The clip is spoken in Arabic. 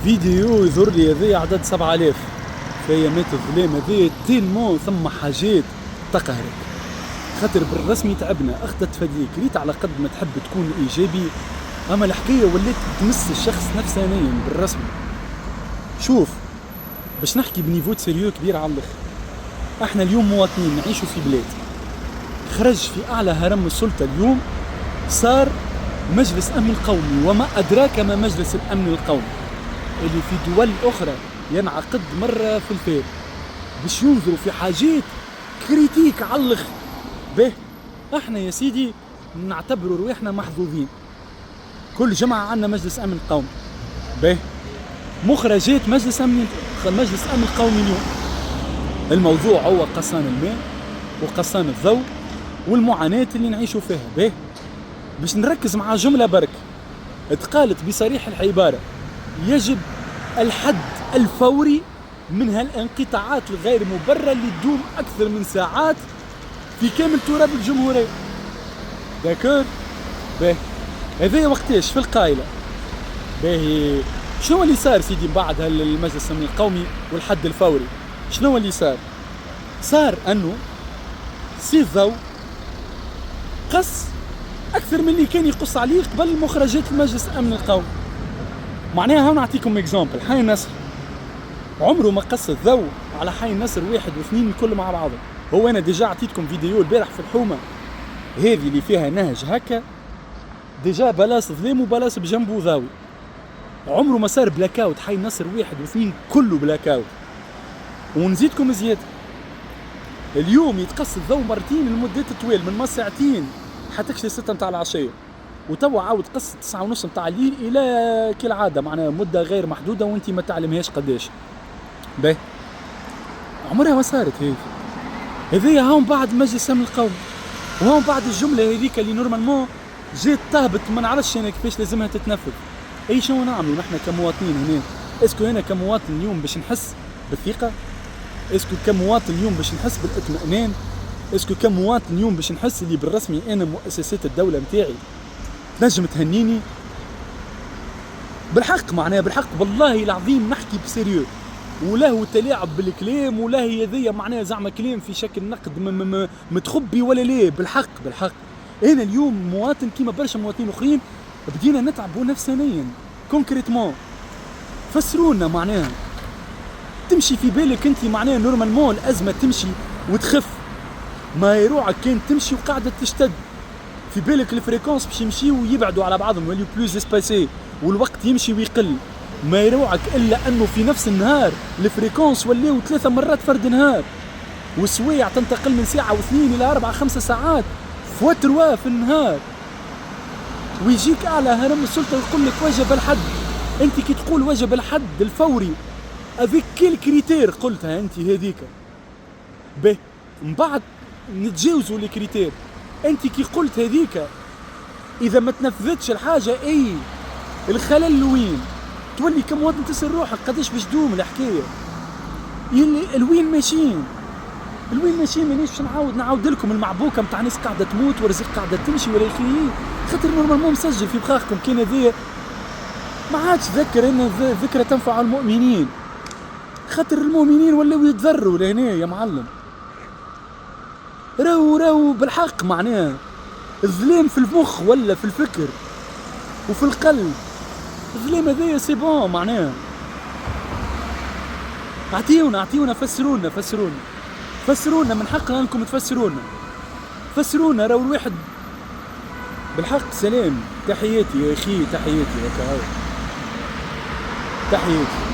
فيديو يظهر لي هذايا عدد 7000 في ايامات الظلام هذايا تيلمون ثم حاجات تقهرك. خاطر بالرسمي تعبنا اخذت تفديك ريت على قد ما تحب تكون ايجابي، اما الحكايه ولات تمس الشخص نفسانيا بالرسمي. شوف باش نحكي بنيفو سيريو كبير على الاخر، احنا اليوم مواطنين نعيشوا في بلاد خرج في اعلى هرم السلطه اليوم صار مجلس امن قومي، وما ادراك ما مجلس الامن القومي اللي في دول اخرى ينعقد مره في الفير باش ينظروا في حاجات كريتيك على الاخر. به احنا يا سيدي نعتبروا روحنا محظوظين، كل جمعه عندنا مجلس امن قومي. به مخرجات مجلس امن قومي اليوم الموضوع هو قصان الماء وقصان الضوء والمعاناة اللي نعيشوا فيها. به باش نركز مع جملة برك اتقالت بصريح العبارة: يجب الحد الفوري من هالانقطاعات الغير مبررة اللي تدوم أكثر من ساعات في كامل تراب الجمهورية. داكور؟ به هذا وقتاش في القايلة. به شنو اللي صار سيدي بعد هالمجلس الأمن القومي والحد الفوري؟ شنو اللي صار؟ صار أنه سي الضوء قص أكثر من اللي كان يقص عليه قبل مخرجات المجلس الأمن القومي. معناها نعطيكم اكزامبل، حي النصر عمره ما قص الضوء على حي النصر واحد واثنين كل مع بعضهم. هو أنا ديجا عطيتكم فيديو البارح في الحومة هذه اللي فيها نهج هكا، ديجا بلاص ظلام وبلاص بجنبه ضاوي. عمره ما صار بلاكاوت حي النصر واحد واثنين كله بلاكاوت. ونزيدكم زيادة، اليوم يتقص الضوء مرتين لمدة طويل من ما ساعتين حتى 6 متاع العشية، وتوا عاود قص 9:30 متاع الليل إلى كالعادة، معناها مدة غير محدودة وانتي ما تعلمهاش قداش. باهي عمرها ما صارت هذه هاون بعد مجلس الأمن القومي، وهاون بعد الجملة هذيك اللي نورمالمون جات تهبط ما نعرفش أنا كيفاش لازمها تتنفذ. أي شنو نعملوا نحن كمواطنين هنا؟ اسكو أنا كمواطن اليوم باش نحس بالثقة؟ اسكو كمواطن اليوم باش نحس بالاطمئنان؟ اسكو كمواطن اليوم باش نحس اللي بالرسمي انا مؤسسات الدولة متاعي نجم تهنيني بالحق؟ معناها بالحق والله العظيم نحكي بسيريو، ولا هو تلاعب بالكلام ولا هي ذي معناها زعما كلام في شكل نقد متخبي ولا ليه. بالحق انا اليوم مواطن كيما برشا مواطنين اخرين بدينا نتعبوا نفسانيا كونكريتمون. فسرونا معناها تمشي في بالك انت معناها نورمالمون الازمه تمشي وتخف، ما يروعك كان تمشي وقاعده تشتد في بالك الفريكونس باش يمشي ويبعدوا على بعضهم ويوليو بلوز اسباسي والوقت يمشي ويقل. ما يروعك الا انه في نفس النهار الفريكونس ولاو 3 مرات فرد نهار، والسوايع تنتقل من ساعه و2 الى 4 5 ساعات فوا 3 في النهار. ويجيك اعلى هرم السلطه يقول لك وجب الحد. انت كي تقول وجب الحد الفوري افيك كيل كريتير قلتها انت هذيك، به من بعد نتجاوزوا لي كريتير. انت كي قلت هذيك اذا ما تنفذتش الحاجه اي الخلل وين تولي كمواطن تسأل روحك قداش باش تدوم الحكايه؟ الوين ماشيين مانيش باش نعاود لكم المعبوكه نتاع ناس قاعده تموت ورزق قاعده تمشي ولا خير، خاطر نورمالمون مسجل في بخاخكم كاين هذايا ما عادش ذكر ان ذكرى تنفع المؤمنين، خاطر المؤمنين ولاو يتضروا لهنا يا معلم. راهو بالحق معناها الظلام في المخ ولا في الفكر وفي القلب. الظلام هذايا سي بون معناها اعطيونا فسرونا من حقنا انكم تفسرونا. راهو الواحد بالحق. سلام، تحياتي يا اخي، تحياتي.